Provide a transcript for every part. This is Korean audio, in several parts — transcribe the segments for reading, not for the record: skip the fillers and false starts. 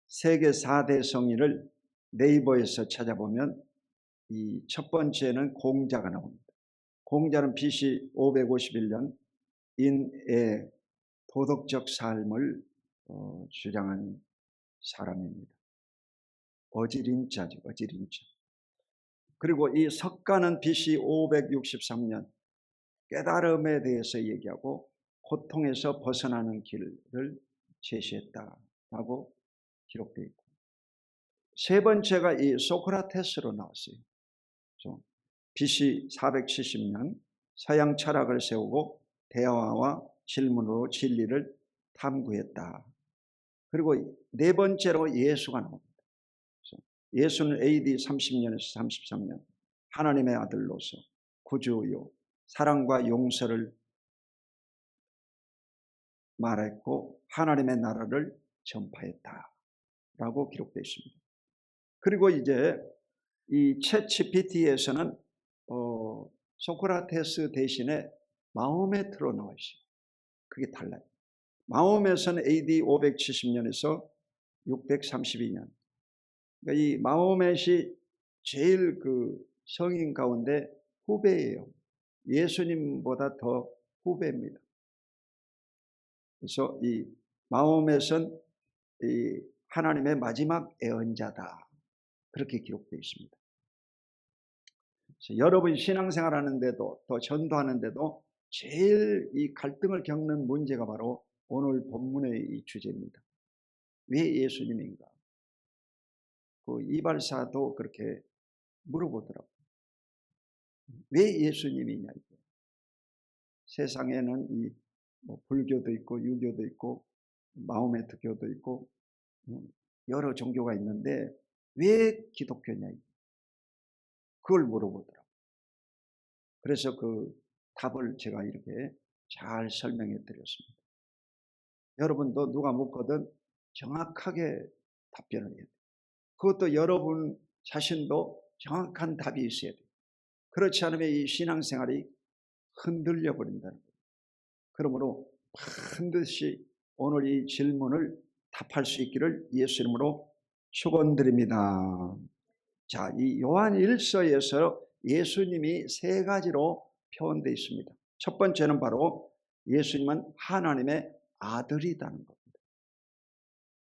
세계 4대 성인을 네이버에서 찾아보면 이 첫 번째는 공자가 나옵니다. 공자는 BC 551년 인의 도덕적 삶을 주장한 사람입니다. 어지린자죠, 어지린자. 그리고 이 석가는 BC 563년 깨달음에 대해서 얘기하고 고통에서 벗어나는 길을 제시했다라고 기록되어 있고, 세 번째가 이 소크라테스로 나왔어요. BC 470년 서양 철학을 세우고 대화와 질문으로 진리를 탐구했다. 그리고 네 번째로 예수가 나옵니다. 예수는 AD 30년에서 33년 하나님의 아들로서 구주요 사랑과 용서를 말했고 하나님의 나라를 전파했다라고 기록되어 있습니다. 그리고 이제 이 챗GPT에서는 소크라테스 대신에 마호메트로 나와 있어요. 그게 달라요. 마호메트는 AD 570년에서 632년. 그러니까 이 마호메트이 제일 그 성인 가운데 후배예요. 예수님보다 더 후배입니다. 그래서 이 마호메트는 이 하나님의 마지막 예언자다. 그렇게 기록되어 있습니다. 그래서 여러분이 신앙생활 하는데도 또 전도하는데도 제일 이 갈등을 겪는 문제가 바로 오늘 본문의 이 주제입니다. 왜 예수님인가? 그 이발사도 그렇게 물어보더라고요. 왜 예수님이냐? 세상에는 이 뭐 불교도 있고 유교도 있고 마호메트교도 있고 여러 종교가 있는데 왜 기독교냐? 그걸 물어보더라고요. 그래서 그 답을 제가 이렇게 잘 설명해 드렸습니다. 여러분도 누가 묻거든 정확하게 답변을 해야 돼요. 그것도 여러분 자신도 정확한 답이 있어야 돼요. 그렇지 않으면 이 신앙생활이 흔들려 버린다는 거예요. 그러므로 반드시 오늘 이 질문을 답할 수 있기를 예수 이름으로 축원드립니다. 자, 이 요한 1서에서 예수님이 세 가지로 표현되어 있습니다. 첫 번째는 바로 예수님은 하나님의 아들이라는 겁니다.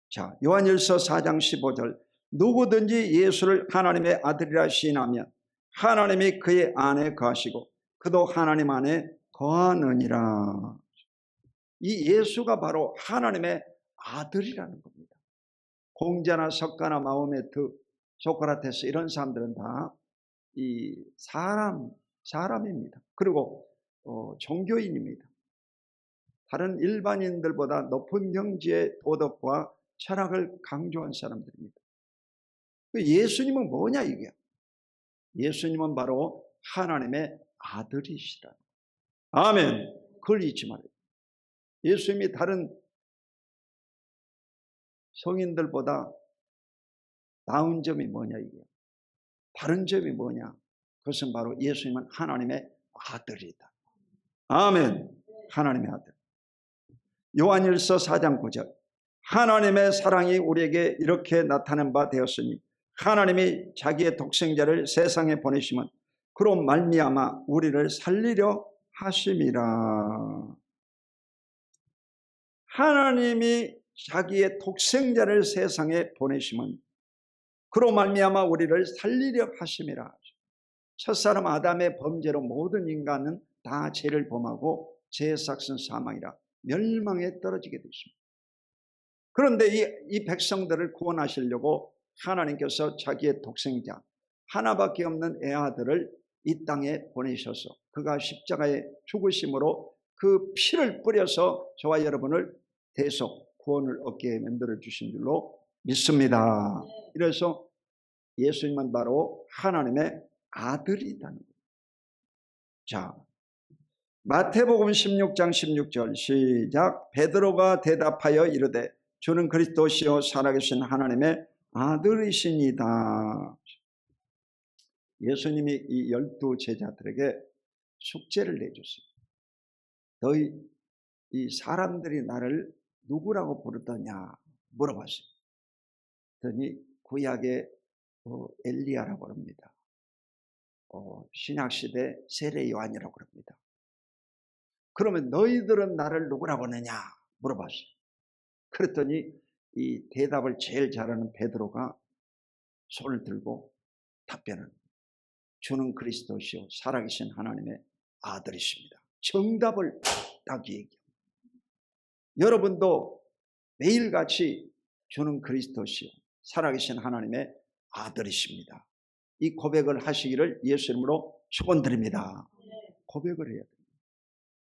자, 요한 1서 4장 15절 누구든지 예수를 하나님의 아들이라 시인하면 하나님이 그의 안에 거하시고 그도 하나님 안에 거하느니라. 이 예수가 바로 하나님의 아들이라는 겁니다. 공자나 석가나 마호메트, 소크라테스 이런 사람들은 다 이 사람입니다. 그리고 종교인입니다. 다른 일반인들보다 높은 경지의 도덕과 철학을 강조한 사람들입니다. 예수님은 뭐냐 이게? 예수님은 바로 하나님의 아들이시다. 아멘. 그걸 잊지 말아요. 예수님이 다른 성인들보다 나은 점이 뭐냐 이게? 다른 점이 뭐냐? 그것은 바로 예수님은 하나님의 아들이다. 아멘. 하나님의 아들. 요한일서 4장 9절 하나님의 사랑이 우리에게 이렇게 나타난 바 되었으니 하나님이 자기의 독생자를 세상에 보내시면 그로 말미암아 우리를 살리려 하심이라. 하나님이 자기의 독생자를 세상에 보내시면 그로 말미암아 우리를 살리려 하심이라. 첫사람 아담의 범죄로 모든 인간은 다 죄를 범하고 죄의 삭은 사망이라 멸망에 떨어지게 되십니다. 그런데 이 백성들을 구원하시려고 하나님께서 자기의 독생자 하나밖에 없는 애아들을 이 땅에 보내셔서 그가 십자가에 죽으심으로 그 피를 뿌려서 저와 여러분을 대속 구원을 얻게 만들어 주신 줄로 믿습니다. 이래서 예수님은 바로 하나님의 아들이라는 거예요. 자, 마태복음 16장 16절 시작. 베드로가 대답하여 이르되 주는 그리스도시요 살아계신 하나님의 아들이시니다. 예수님이 이 12 제자들에게 숙제를 내줬어요. 너희 이 사람들이 나를 누구라고 부르더냐 물어봤어요. 그랬더니 구약의 엘리야라고 합니다. 신약시대 세례 요한이라고 합니다. 그러면 너희들은 나를 누구라고 하느냐 물어봤어요. 그랬더니 이 대답을 제일 잘하는 베드로가 손을 들고 답변은 주는 그리스도시요 살아계신 하나님의 아들이십니다. 정답을 딱 얘기합니다. 여러분도 매일같이 주는 그리스도시요 살아계신 하나님의 아들이십니다. 이 고백을 하시기를 예수 이름으로 축원드립니다. 고백을 해야 됩니다.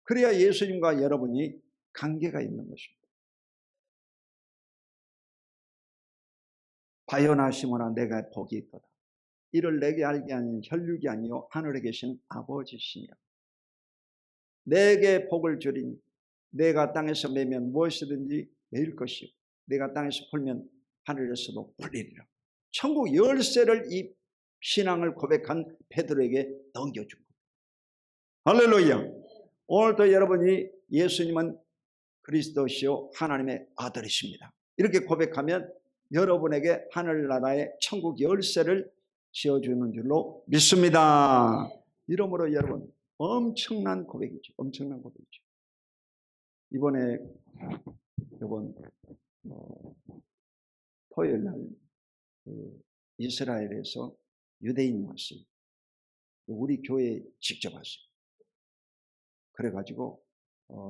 그래야 예수님과 여러분이 관계가 있는 것입니다. 바요나 시몬아 내가 복이 있도다. 이를 내게 알게 하는 혈육이 아니요 하늘에 계신 아버지시며 내게 복을 주리니 내가 땅에서 매면 무엇이든지 매일 것이요 내가 땅에서 풀면 하늘에서도 풀리리라. 천국 열쇠를 이 신앙을 고백한 베드로에게 넘겨준 거예요. 할렐루야. 오늘도 여러분이 예수님은 그리스도시요 하나님의 아들이십니다. 이렇게 고백하면 여러분에게 하늘나라의 천국 열쇠를 지어주는 줄로 믿습니다. 이러므로 여러분 엄청난 고백이죠. 엄청난 고백이죠. 이번 토요일 날 이스라엘에서 유대인이 왔어요. 우리 교회에 직접 왔어요. 그래가지고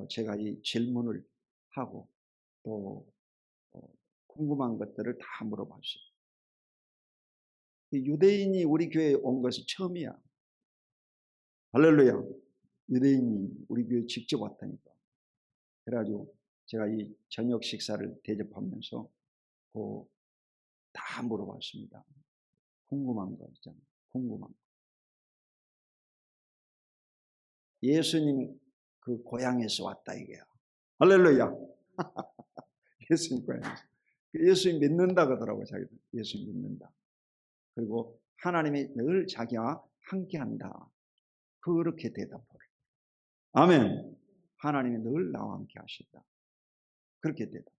제가 이 질문을 하고 또 궁금한 것들을 다 물어봤어요. 유대인이 우리 교회에 온 것이 처음이야. 할렐루야. 유대인이 우리 교회에 직접 왔다니까. 그래가지고 제가 이 저녁 식사를 대접하면서 다 물어봤습니다. 궁금한 거 있잖아요. 궁금한 거. 예수님 그 고향에서 왔다 이게야. 할렐루야. 예수님 고향에서. 예수님 믿는다 그러더라고요. 자기들. 예수님 믿는다. 그리고 하나님이 늘 자기와 함께한다. 그렇게 대답하고. 아멘. 하나님이 늘 나와 함께 하신다. 그렇게 대답.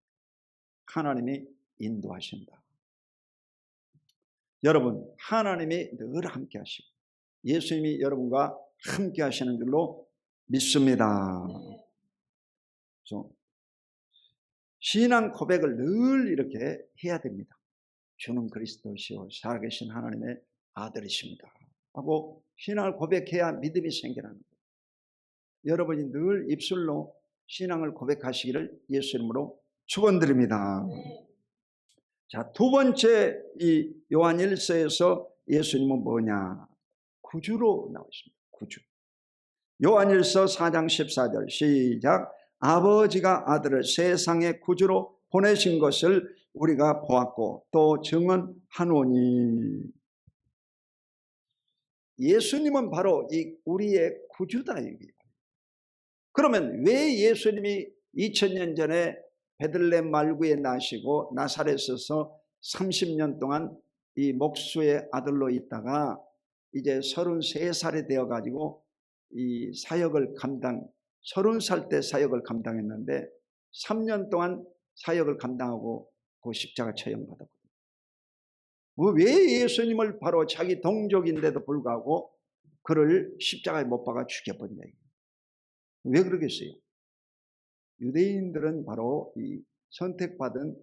하나님이 인도하신다. 여러분 하나님이 늘 함께 하시고 예수님이 여러분과 함께 하시는 줄로 믿습니다. 그래서 신앙 고백을 늘 이렇게 해야 됩니다. 주는 그리스도시요 살아계신 하나님의 아들이십니다 하고 신앙을 고백해야 믿음이 생겨나는 거예요. 여러분이 늘 입술로 신앙을 고백하시기를 예수 이름으로 축원드립니다. 자, 두 번째 이 요한 1서에서 예수님은 뭐냐? 구주로 나와 있습니다. 구주. 요한 1서 4장 14절 시작. 아버지가 아들을 세상의 구주로 보내신 것을 우리가 보았고 또 증언하노니. 예수님은 바로 이 우리의 구주다 얘기예요. 그러면 왜 예수님이 2000년 전에 베들레헴 말구에 나시고 나사렛에서 30년 동안 이 목수의 아들로 있다가 이제 33살이 되어 가지고 이 사역을 30살 때 사역을 감당했는데 3년 동안 사역을 감당하고 그 십자가 처형받았거든요. 왜 예수님을 바로 자기 동족인데도 불구하고 그를 십자가에 못 박아 죽여버린 얘기예요. 왜 그러겠어요? 유대인들은 바로 이 선택받은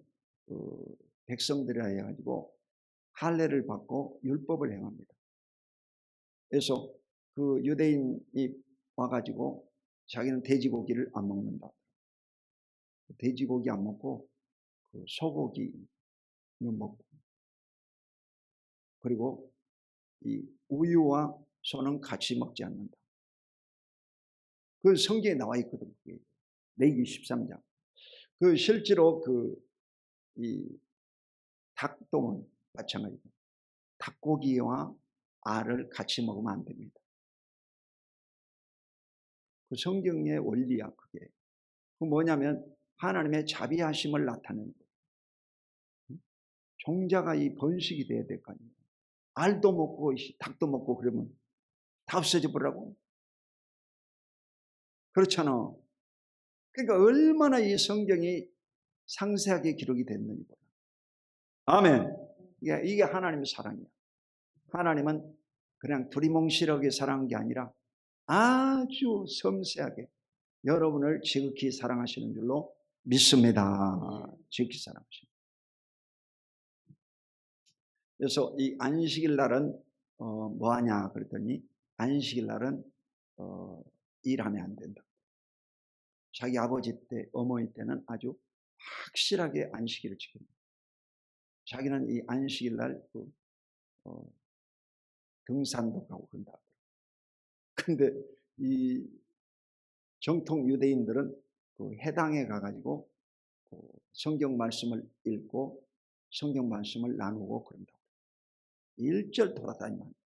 백성들이라 해가지고 할례를 받고 율법을 행합니다. 그래서 그 유대인이 와가지고 자기는 돼지고기를 안 먹는다. 돼지고기 안 먹고 그 소고기는 먹고 그리고 이 우유와 소는 같이 먹지 않는다. 그 성경에 나와 있거든요. 레위기 13장. 그 실제로 이 닭똥은 마찬가지고 닭고기와 알을 같이 먹으면 안 됩니다. 그 성경의 원리야 그게. 그 뭐냐면 하나님의 자비하심을 나타내는 거예요. 종자가 이 번식이 돼야 될 거 아니에요. 알도 먹고 닭도 먹고 그러면 다 없어져 버리라고. 그렇잖아. 그러니까 얼마나 이 성경이 상세하게 기록이 됐는지 몰라. 아멘. 이게 하나님의 사랑이야. 하나님은 그냥 두리뭉실하게 사랑한 게 아니라 아주 섬세하게 여러분을 지극히 사랑하시는 줄로 믿습니다. 지극히 사랑하십니다. 그래서 이 안식일 날은 뭐 하냐 그랬더니 안식일 날은 일하면 안 된다. 자기 아버지 때, 어머니 때는 아주 확실하게 안식일을 지킵니다. 자기는 이 안식일 날 등산도 가고 그런다. 근데 이 정통 유대인들은 그 해당에 가가지고 성경 말씀을 읽고 성경 말씀을 나누고 그런다고. 일절 돌아다니면 합니다.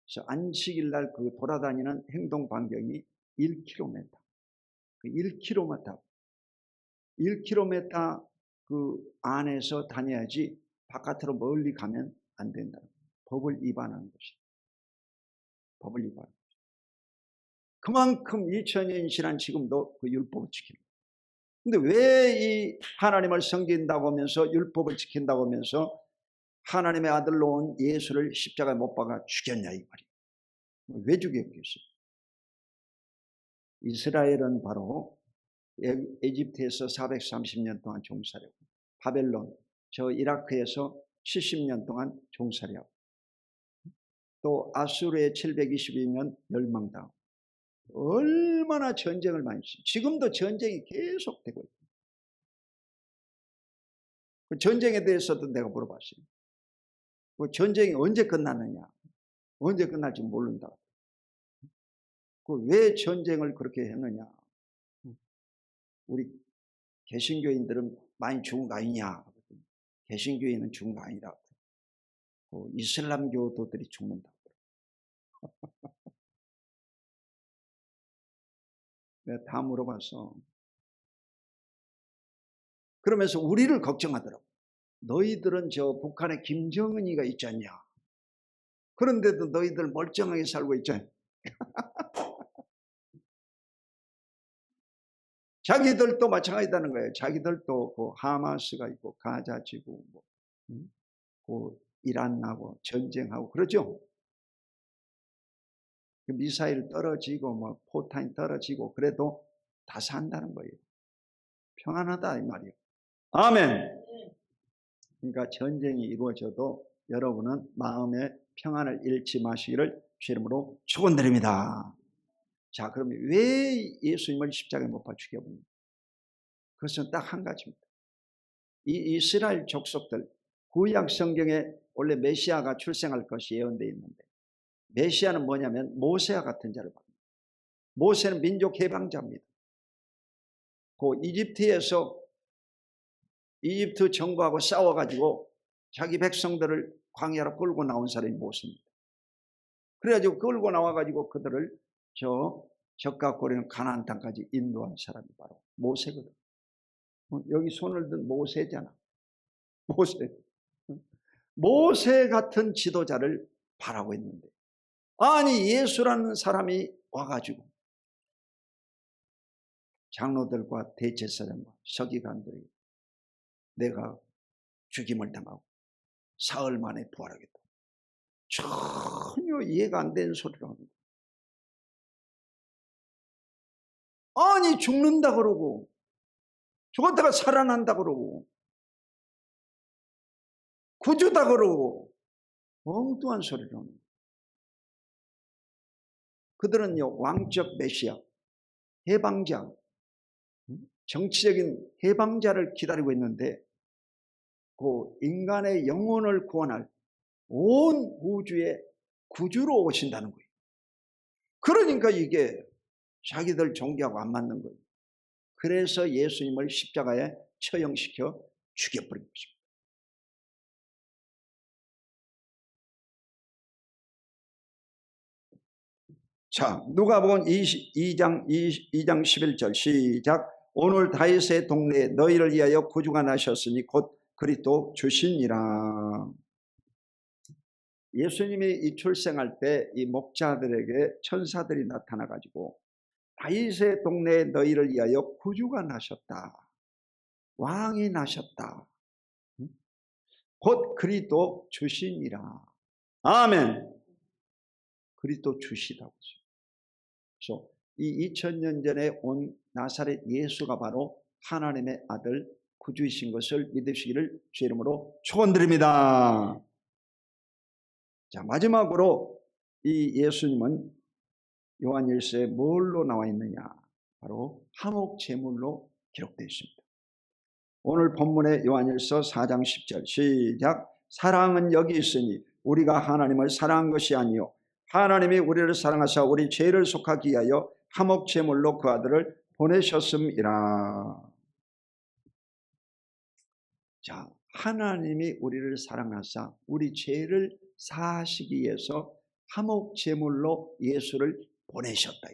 그래서 안식일 날 그 돌아다니는 행동 반경이 1km. 그 1km 그 안에서 다녀야지 바깥으로 멀리 가면 안 된다. 법을 위반하는 것이. 법을 위반. 그만큼 2000년이 지난 지금도 그 율법을 지킵니다. 근데 왜 이 하나님을 섬긴다고 하면서 율법을 지킨다고 하면서 하나님의 아들로 온 예수를 십자가에 못 박아 죽였냐 이 말이에요. 왜 죽였겠어요? 이스라엘은 바로 에집트에서 430년 동안 종살이하고 바벨론 저 이라크에서 70년 동안 종살이하고 또 아수르의 722년 멸망당하고 얼마나 전쟁을 많이 했어요. 지금도 전쟁이 계속되고 있어요. 그 전쟁에 대해서도 내가 물어봤어요. 그 전쟁이 언제 끝나느냐, 언제 끝날지 모른다. 그 왜 전쟁을 그렇게 했느냐. 우리 개신교인들은 많이 죽은 거 아니냐. 개신교인은 죽은 거 아니라 그 이슬람교도들이 죽는다. 내가 다 물어봤어. 그러면서 우리를 걱정하더라고. 너희들은 저 북한에 김정은이가 있지 않냐. 그런데도 너희들 멀쩡하게 살고 있잖아. 자기들도 마찬가지다는 거예요. 자기들도 그 하마스가 있고 가자 지구 뭐, 그 이란하고 전쟁하고 그러죠. 미사일 떨어지고 뭐 포탄이 떨어지고 그래도 다 산다는 거예요. 평안하다 이 말이에요. 아멘. 그러니까 전쟁이 이루어져도 여러분은 마음의 평안을 잃지 마시기를 주 이름으로 축원드립니다. 자, 그러면 왜 예수님을 십자가에 못 박아 죽여버립니까? 그것은 딱 한 가지입니다. 이 이스라엘 족속들 구약 성경에 원래 메시아가 출생할 것이 예언되어 있는데 메시아는 뭐냐면 모세와 같은 자를 말합니다. 모세는 민족 해방자입니다. 그 이집트 정부하고 싸워가지고 자기 백성들을 광야로 끌고 나온 사람이 모세입니다. 그래가지고 끌고 나와가지고 그들을 적과 고리는 가나안 땅까지 인도한 사람이 바로 모세거든. 여기 손을 든 모세잖아. 모세 같은 지도자를 바라고 있는데 아니 예수라는 사람이 와가지고 장로들과 대제사장과 서기관들이 내가 죽임을 당하고 사흘 만에 부활하겠다. 전혀 이해가 안 되는 소리를 합니다. 아니 죽는다 그러고 죽었다가 살아난다 그러고 구주다 그러고 엉뚱한 소리를 합니다. 그들은요 왕적 메시아, 해방자, 정치적인 해방자를 기다리고 있는데 그 인간의 영혼을 구원할 온 우주의 구주로 오신다는 거예요. 그러니까 이게 자기들 종교하고 안 맞는 거예요. 그래서 예수님을 십자가에 처형시켜 죽여버린 것입니다. 자, 누가복음 2장 11절 시작. 오늘 다윗의 동네에 너희를 위하여 구주가 나셨으니 곧 그리스도 주시니라. 예수님이 이 출생할 때 이 목자들에게 천사들이 나타나 가지고 다윗의 동네에 너희를 위하여 구주가 나셨다. 왕이 나셨다. 곧 그리스도 주시니라. 아멘. 그리스도 주시다고. 그래서 이 2000년 전에 온 나사렛 예수가 바로 하나님의 아들 구주이신 것을 믿으시기를 주의 이름으로 축원드립니다. 자, 마지막으로 이 예수님은 요한일서에 뭘로 나와 있느냐? 바로 화목제물로 기록되어 있습니다. 오늘 본문의 요한일서 4장 10절 시작. 사랑은 여기 있으니 우리가 하나님을 사랑한 것이 아니요 하나님이 우리를 사랑하사 우리 죄를 속하기 위하여 화목제물로 그 아들을 보내셨음이라. 자, 하나님이 우리를 사랑하사 우리 죄를 사하시기 위해서 화목제물로 예수를 보내셨다.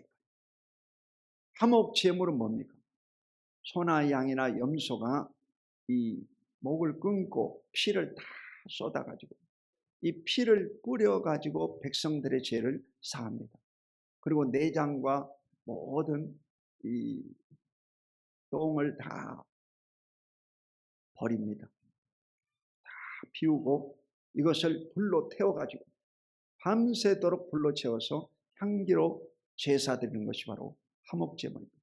화목제물은 뭡니까? 소나 양이나 염소가 이 목을 끊고 피를 다 쏟아가지고 이 피를 뿌려가지고 백성들의 죄를 사합니다. 그리고 내장과 모든 이 똥을 다 버립니다. 다 비우고 이것을 불로 태워가지고 밤새도록 불로 채워서 향기로 제사 드리는 것이 바로 화목제물입니다.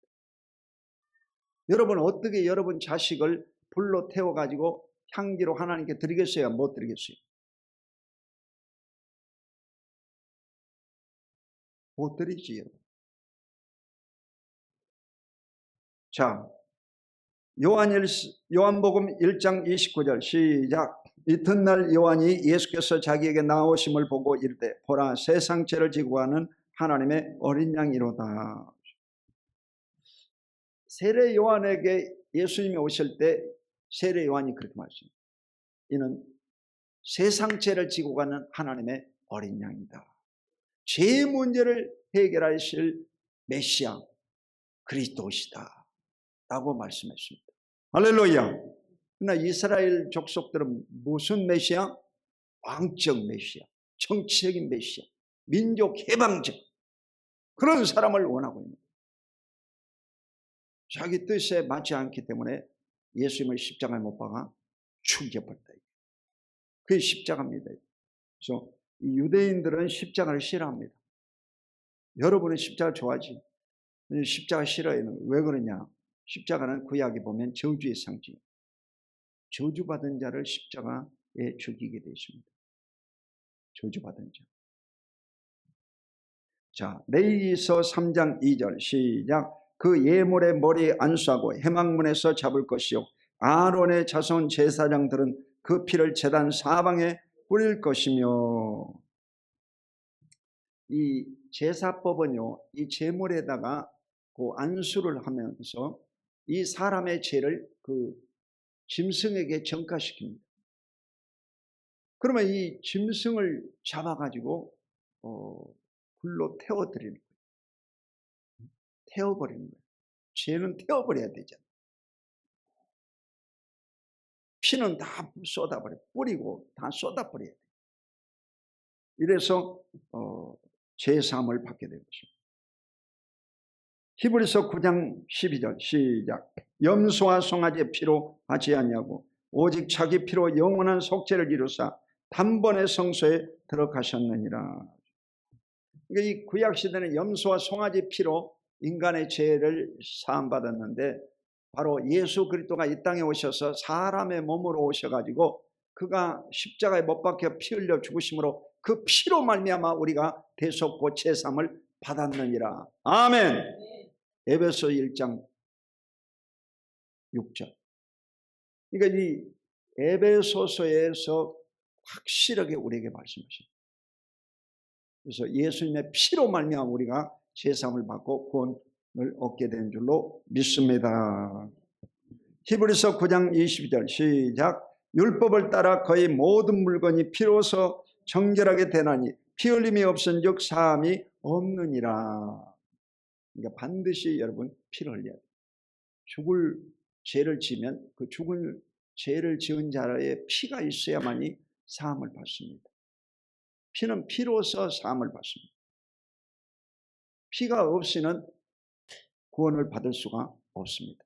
여러분 어떻게 여러분 자식을 불로 태워가지고 향기로 하나님께 드리겠어요? 못 드리겠어요? 못 드리지요. 자, 요한복음 1장 29절 시작. 이튿날 요한이 예수께서 자기에게 나오심을 보고 이르되 보라 세상 죄를 지고 가는 하나님의 어린 양이로다. 세례 요한에게 예수님이 오실 때 세례 요한이 그렇게 말씀합니다. 이는 세상 죄를 지고 가는 하나님의 어린 양이다. 죄 문제를 해결하실 메시아 그리스도시다 라고 말씀했습니다. 할렐루야. 그러나 이스라엘 족속들은 무슨 메시아? 왕적 메시아, 정치적인 메시아, 민족 해방적 그런 사람을 원하고 있는 거예요. 자기 뜻에 맞지 않기 때문에 예수님을 십자가에 못 박아 죽여버렸다. 그게 십자가입니다. 그래서 이 유대인들은 십자가를 싫어합니다. 여러분은 십자가 좋아하지? 십자가 싫어해요. 왜 그러냐? 십자가는 구약에 보면 저주의 상징. 저주받은 자를 십자가에 죽이게 되어 있습니다. 저주받은 자. 자, 레위기서 3장 2절 시작. 그 예물의 머리에 안수하고 회막문에서 잡을 것이요 아론의 자손 제사장들은 그 피를 제단 사방에 뿌릴 것이며. 이 제사법은요 이 제물에다가 그 안수를 하면서 이 사람의 죄를 그 짐승에게 전가시킵니다. 그러면 이 짐승을 잡아가지고 불로 태워드리는 거예요. 태워버리는 거예요. 죄는 태워버려야 되잖아요. 피는 다 쏟아버려 뿌리고 다 쏟아버려야 돼요. 이래서 죄사함을 받게 되는 것입니다. 히브리서 9장 12절 시작. 염소와 송아지의 피로 하지 아니하고 오직 자기 피로 영원한 속죄를 이루사 단번에 성소에 들어가셨느니라. 그러니까 이 구약시대는 염소와 송아지 피로 인간의 죄를 사함받았는데 바로 예수 그리스도가 이 땅에 오셔서 사람의 몸으로 오셔가지고 그가 십자가에 못 박혀 피 흘려 죽으심으로 그 피로 말미암아 우리가 대속고 제사함을 받았느니라. 아멘. 에베소 1장 6절. 그러니까 이 에베소서에서 확실하게 우리에게 말씀하십니다. 그래서 예수님의 피로 말미암아 우리가 제사함을 받고 구원을 얻게 된 줄로 믿습니다. 히브리서 9장 22절 시작. 율법을 따라 거의 모든 물건이 피로서 정결하게 되나니 피 흘림이 없은즉 사함이 없느니라. 그러니까 반드시 여러분 피를 흘려야 돼요. 죽을 죄를 지면 그 죽을 죄를 지은 자의 피가 있어야만이 사함을 받습니다. 피는 피로서 사함을 받습니다. 피가 없이는 구원을 받을 수가 없습니다.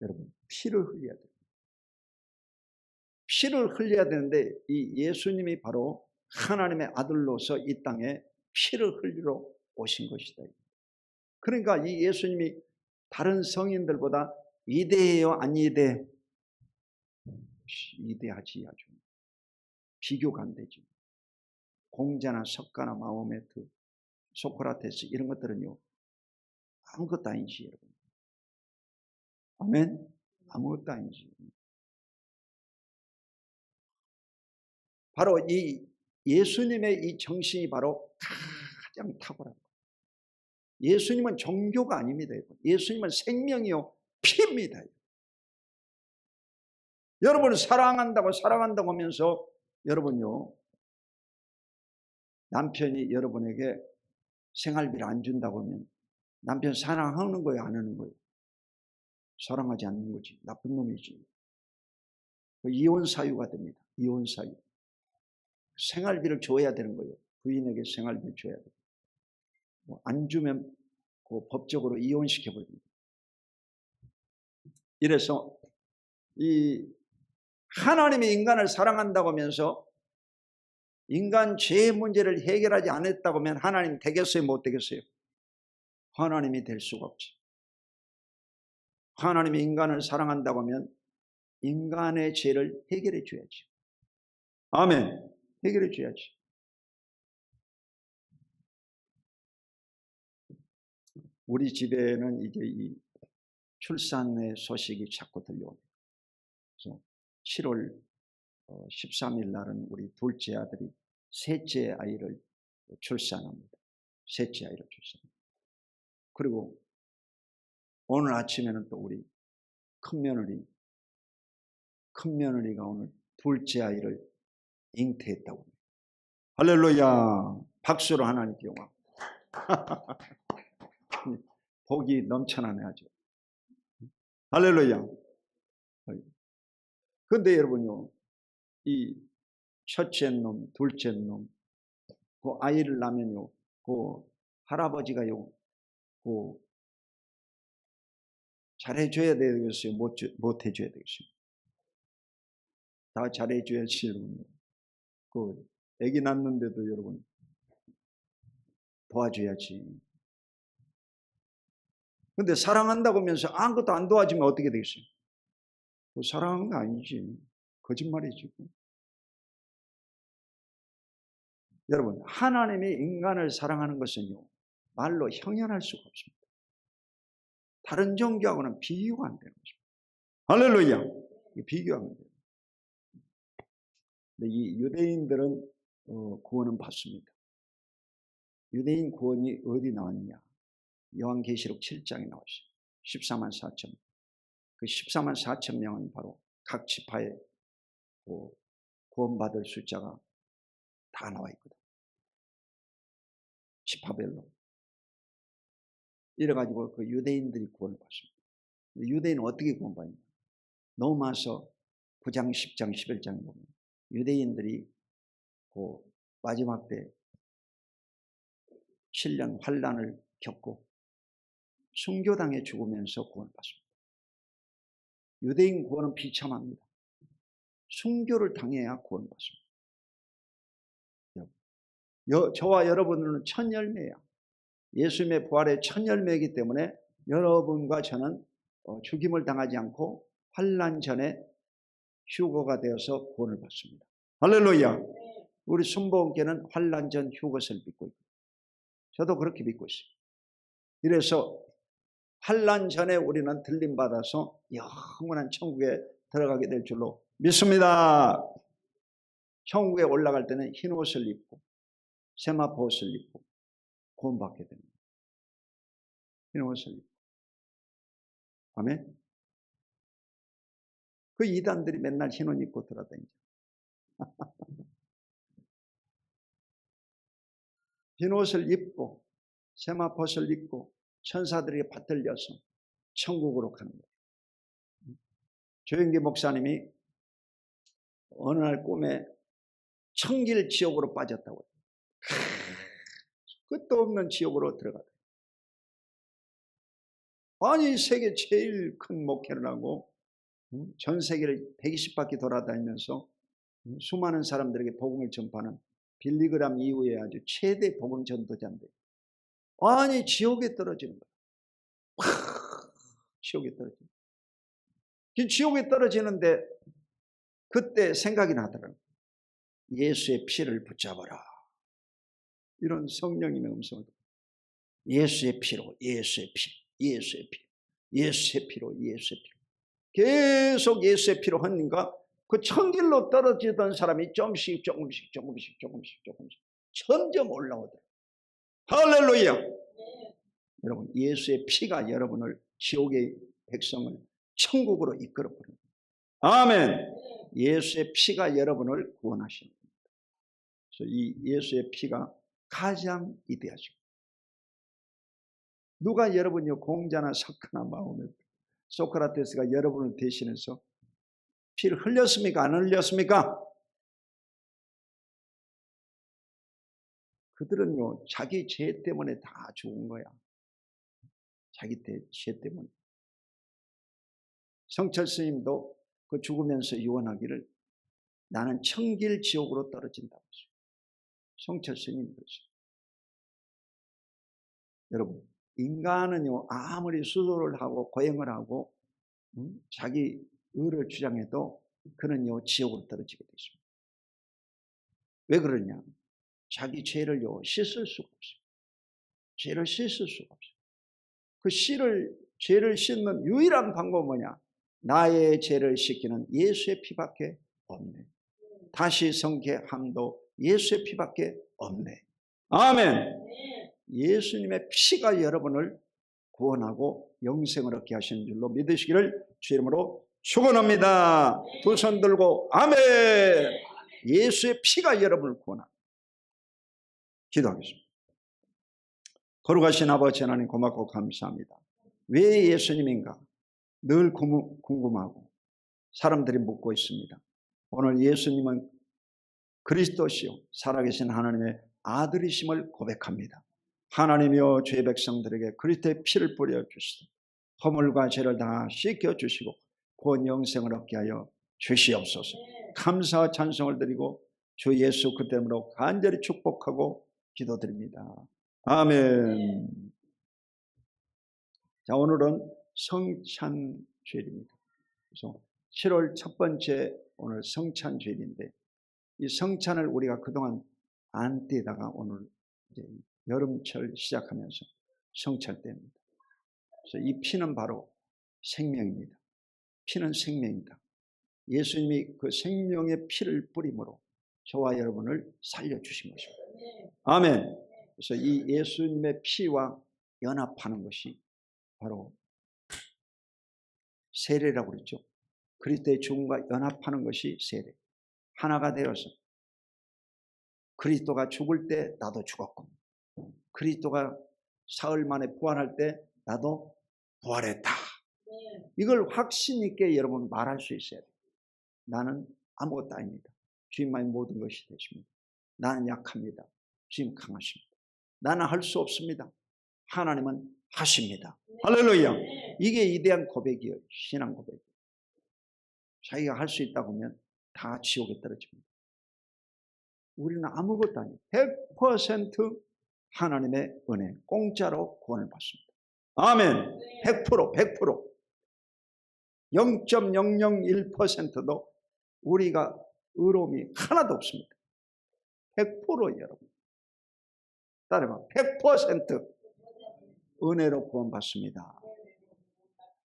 여러분 피를 흘려야 돼요. 피를 흘려야 되는데 이 예수님이 바로 하나님의 아들로서 이 땅에 피를 흘리러 오신 것이다. 그러니까 이 예수님이 다른 성인들보다 위대해요, 안 위대해? 위대하지. 아주 비교가 안 되지. 공자나 석가나 마호메트, 소크라테스 이런 것들은요 아무것도 아니지, 여러분. 아멘? 아무것도 아니지. 바로 이 예수님의 이 정신이 바로 가장 탁월한 거예요. 예수님은 종교가 아닙니다. 예수님은 생명이요 피입니다. 여러분을 사랑한다고 하면서 여러분요 남편이 여러분에게 생활비를 안 준다고 하면 남편 사랑하는 거예요, 안 하는 거예요? 사랑하지 않는 거지. 나쁜 놈이지. 이혼 사유가 됩니다. 이혼 사유. 생활비를 줘야 되는 거예요. 부인에게 생활비를 줘야 돼요. 안 주면 그 법적으로 이혼시켜 버립니다. 이래서 이 하나님이 인간을 사랑한다고 하면서 인간 죄의 문제를 해결하지 않았다고 하면 하나님 되겠어요, 못 되겠어요? 하나님이 될 수가 없지. 하나님이 인간을 사랑한다고 하면 인간의 죄를 해결해 줘야지. 아멘. 해결해 줘야지. 우리 집에는 이제 이 출산의 소식이 자꾸 들려옵니다. 그래서 7월 13일 날은 우리 둘째 아들이 셋째 아이를 출산합니다. 셋째 아이를 출산합니다. 그리고 오늘 아침에는 또 우리 큰 며느리가 오늘 둘째 아이를 잉태했다고 합니다. 할렐루야. 박수로 하나님께 영광. 복이 넘쳐나네 아주. 할렐루야. 그런데 여러분요, 이 첫째 놈, 둘째 놈, 그 아이를 낳으면요, 그 할아버지가요, 그 잘해줘야 되겠어요? 못 해줘야 되겠어요? 다 잘해줘야지, 여러분. 그 아기 낳는데도 여러분 도와줘야지. 근데 사랑한다고 하면서 아무것도 안 도와주면 어떻게 되겠어요? 그 사랑한 거 아니지. 거짓말이지. 여러분, 하나님이 인간을 사랑하는 것은요, 말로 형용할 수가 없습니다. 다른 종교하고는 비교가 안 되는 것입니다. 할렐루야. 비교가 안 돼요. 근데 이 유대인들은 구원은 받습니다. 유대인 구원이 어디 나왔냐? 요한계시록 7장에 나왔어요. 14만 4천. 그 14만 4천 명은 바로 각 지파에 구원받을 숫자가 다 나와 있거든. 지파별로. 이래가지고 그 유대인들이 구원을 받습니다. 유대인은 어떻게 구원받냐? 로마서 9장, 10장, 11장에 보면 유대인들이 그 마지막 때 7년 환란을 겪고 순교당해 죽으면서 구원받습니다. 유대인 구원은 비참합니다. 순교를 당해야 구원받습니다. 저와 여러분은 첫 열매야. 예수님의 부활의 첫 열매이기 때문에 여러분과 저는 죽임을 당하지 않고 환난 전에 휴거가 되어서 구원을 받습니다. 할렐루야. 우리 순복음교회는 환난 전 휴것을 믿고 있고 저도 그렇게 믿고 있어요. 이래서 환난 전에 우리는 들림받아서 영원한 천국에 들어가게 될 줄로 믿습니다. 천국에 올라갈 때는 흰 옷을 입고 세마포 옷을 입고 구원받게 됩니다. 흰 옷을 입고. 아멘. 그 이단들이 맨날 흰 옷 입고 돌아다니죠. 흰 옷을 입고 세마포 옷을 입고 천사들에게 받들려서 천국으로 가는 거예요. 조영기 목사님이 어느 날 꿈에 천길 지옥으로 빠졌다고 해요. 끝도 없는 지옥으로 들어가다. 아니 세계 제일 큰 목회를 하고 전 세계를 120바퀴 돌아다니면서 수많은 사람들에게 복음을 전파하는 빌리그람 이후에 아주 최대 복음 전도자인데, 아니 지옥에 떨어지는 거야. 지옥에 떨어지는 거야. 지옥에 떨어지는데 그때 생각이 나더라고요. 예수의 피를 붙잡아라. 이런 성령님의 음성을 듣고, 예수의 피로, 예수의 피, 예수의 피, 예수의 피로, 예수의 피로. 계속 예수의 피로 하니까 그 천길로 떨어지던 사람이 조금씩 점점 올라오더라고요. 할렐루야. 여러분, 예수의 피가 여러분을, 지옥의 백성을 천국으로 이끌어 버립니다. 아멘. 예수의 피가 여러분을 구원하시는 겁니다. 그래서 이 예수의 피가 가장 위대하죠. 누가 여러분이 공자나 석가나 마음에, 소크라테스가 여러분을 대신해서 피를 흘렸습니까? 안 흘렸습니까? 그들은요, 자기 죄 때문에 다 죽은 거야. 자기 죄 때문에. 성철 스님도 그 죽으면서 유언하기를, 나는 천길 지옥으로 떨어진다고 했어요. 성철 스님이 그랬어요. 여러분, 인간은요, 아무리 수도를 하고 고행을 하고 자기 의를 주장해도 그는요, 지옥으로 떨어지게 되십니다. 왜 그러냐? 자기 죄를요, 씻을 수가 없어요. 죄를 씻을 수가 없어요. 그 죄를 씻는 유일한 방법은 뭐냐? 나의 죄를 씻기는 예수의 피밖에 없네. 다시 성계함도 예수의 피밖에 없네. 아멘. 예수님의 피가 여러분을 구원하고 영생을 얻게 하시는 줄로 믿으시기를 주 이름으로 축원합니다. 두 손 들고 아멘. 예수의 피가 여러분을 구원합니다. 기도하겠습니다. 거룩하신 아버지 하나님, 고맙고 감사합니다. 왜 예수님인가 늘 궁금하고 사람들이 묻고 있습니다. 오늘 예수님은 그리스도시요 살아계신 하나님의 아들이심을 고백합니다. 하나님이여, 주의 백성들에게 그리스도의 피를 뿌려주시고 허물과 죄를 다 씻겨주시고 구원 영생을 얻게 하여 주시옵소서. 감사와 찬송을 드리고 주 예수 그리스도로 간절히 축복하고 기도드립니다. 아멘. 자, 오늘은 성찬주일입니다. 그래서 7월 첫 번째 오늘 성찬주일인데, 이 성찬을 우리가 그동안 안 떼다가 오늘 이제 여름철 시작하면서 성찬 때입니다. 그래서 이 피는 바로 생명입니다. 피는 생명이다. 예수님이 그 생명의 피를 뿌림으로 저와 여러분을 살려주신 것입니다. 아멘. 그래서 이 예수님의 피와 연합하는 것이 바로 세례라고 그랬죠. 그리스도의 죽음과 연합하는 것이 세례. 하나가 되어서 그리스도가 죽을 때 나도 죽었고, 그리스도가 사흘 만에 부활할 때 나도 부활했다. 이걸 확신 있게 여러분 말할 수 있어야 돼요. 나는 아무것도 아닙니다. 주님만이 모든 것이 되십니다. 나는 약합니다. 주님 강하십니다. 나는 할 수 없습니다. 하나님은 하십니다. 할렐루야. 이게 위대한 고백이에요. 신앙 고백. 자기가 할 수 있다고 하면 다 지옥에 떨어집니다. 우리는 아무것도 아니에요. 100% 하나님의 은혜, 공짜로 구원을 받습니다. 아멘. 100%. 0.001%도 우리가 의로움이 하나도 없습니다. 100% 여러분. 따라봐. 100% 은혜로 구원받습니다.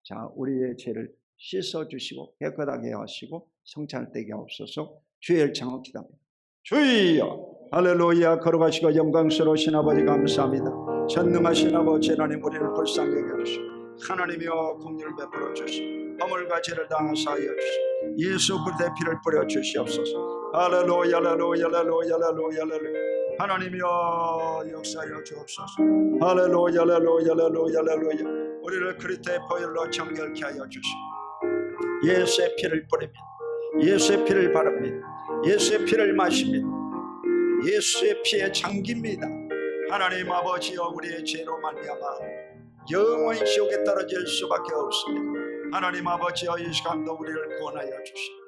자, 우리의 죄를 씻어주시고 깨끗하게 하시고 성찬을 떼게 하옵소서. 주의 열창을 기도합니다. 주여, 할렐루야. 걸어가시고 영광스러우신 아버지 감사합니다. 전능하신 아버지 하나님, 우리를 불쌍히 여겨주시고 하나님이여 긍휼을 베풀어 주시고 허물과 죄를 다 사하여 주시고 예수 그리스도의 피를 뿌려 주시옵소서. 할렐루야, 할렐루야, 할렐루야, 할렐루야, 할렐루야. 하나님이여 역사하여 주옵소서. 할렐루야, 할렐루야, 할렐루야, 할렐루야. 우리를 그리스도의 보혈로 정결케 하여 주시고 예수의 피를 뿌립니다. 예수의 피를 바릅니다. 예수의 피를 마십니다. 예수의 피에 잠깁니다. 하나님 아버지여, 우리의 죄로 말미암아 영원히 지옥에 떨어질 수밖에 없습니다. 하나님 아버지여, 이 시간도 우리를 구원하여 주시고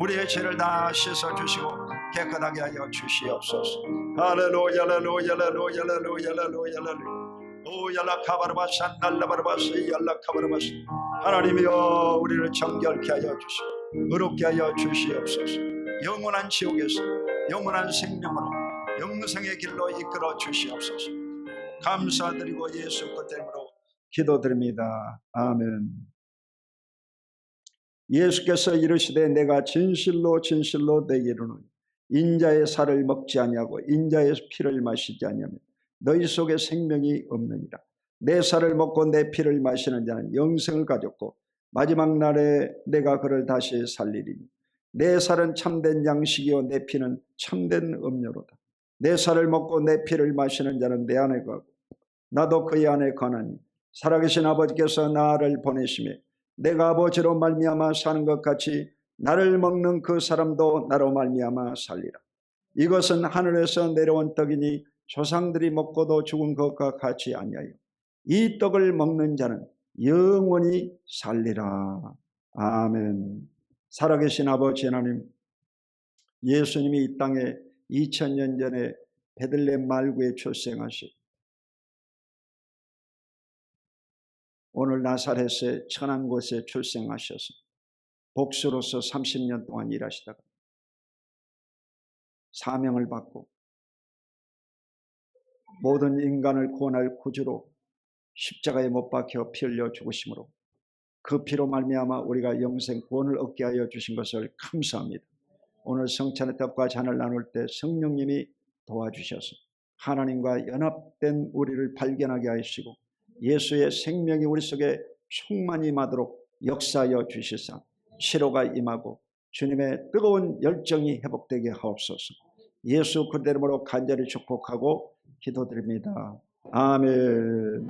우리의 죄를 다 씻어주시고 깨끗하게 하여 주시옵소서. 할렐루야 할렐루야 할렐루야 할렐루야 할렐루야. 오 yar라카바르바산 날라바르바시 yar라카바르바시. 하나님이여, 우리를 정결케 하여 주시고 의롭게 하여 주시옵소서. 영원한 지옥에서 영원한 생명으로 영생의 길로 이끌어 주시옵소서. 감사드리고 예수 그리스도 이름으로 기도드립니다. 아멘. 예수께서 이르시되 내가 진실로 진실로 내게 이르노니 인자의 살을 먹지 아니하고 인자의 피를 마시지 아니하면 너희 속에 생명이 없느니라. 내 살을 먹고 내 피를 마시는 자는 영생을 가졌고 마지막 날에 내가 그를 다시 살리리니 내 살은 참된 양식이요 내 피는 참된 음료로다. 내 살을 먹고 내 피를 마시는 자는 내 안에 거하고 나도 그의 안에 거하나니 살아계신 아버지께서 나를 보내심에 내가 아버지로 말미암아 사는 것 같이 나를 먹는 그 사람도 나로 말미암아 살리라. 이것은 하늘에서 내려온 떡이니 조상들이 먹고도 죽은 것과 같이 아니하여 이 떡을 먹는 자는 영원히 살리라. 아멘. 살아계신 아버지 하나님, 예수님이 이 땅에 2000년 전에 베들레헴 말구에 출생하시고 오늘 나사렛의 천한 곳에 출생하셔서 복수로서 30년 동안 일하시다가 사명을 받고 모든 인간을 구원할 구주로 십자가에 못 박혀 피 흘려 죽으심으로 그 피로 말미암아 우리가 영생 구원을 얻게 하여 주신 것을 감사합니다. 오늘 성찬의 떡과 잔을 나눌 때 성령님이 도와주셔서 하나님과 연합된 우리를 발견하게 하시고 예수의 생명이 우리 속에 충만히 임하도록 역사하여 주시사 치료가 임하고 주님의 뜨거운 열정이 회복되게 하옵소서. 예수 그리스도 이름으로 간절히 축복하고 기도드립니다. 아멘.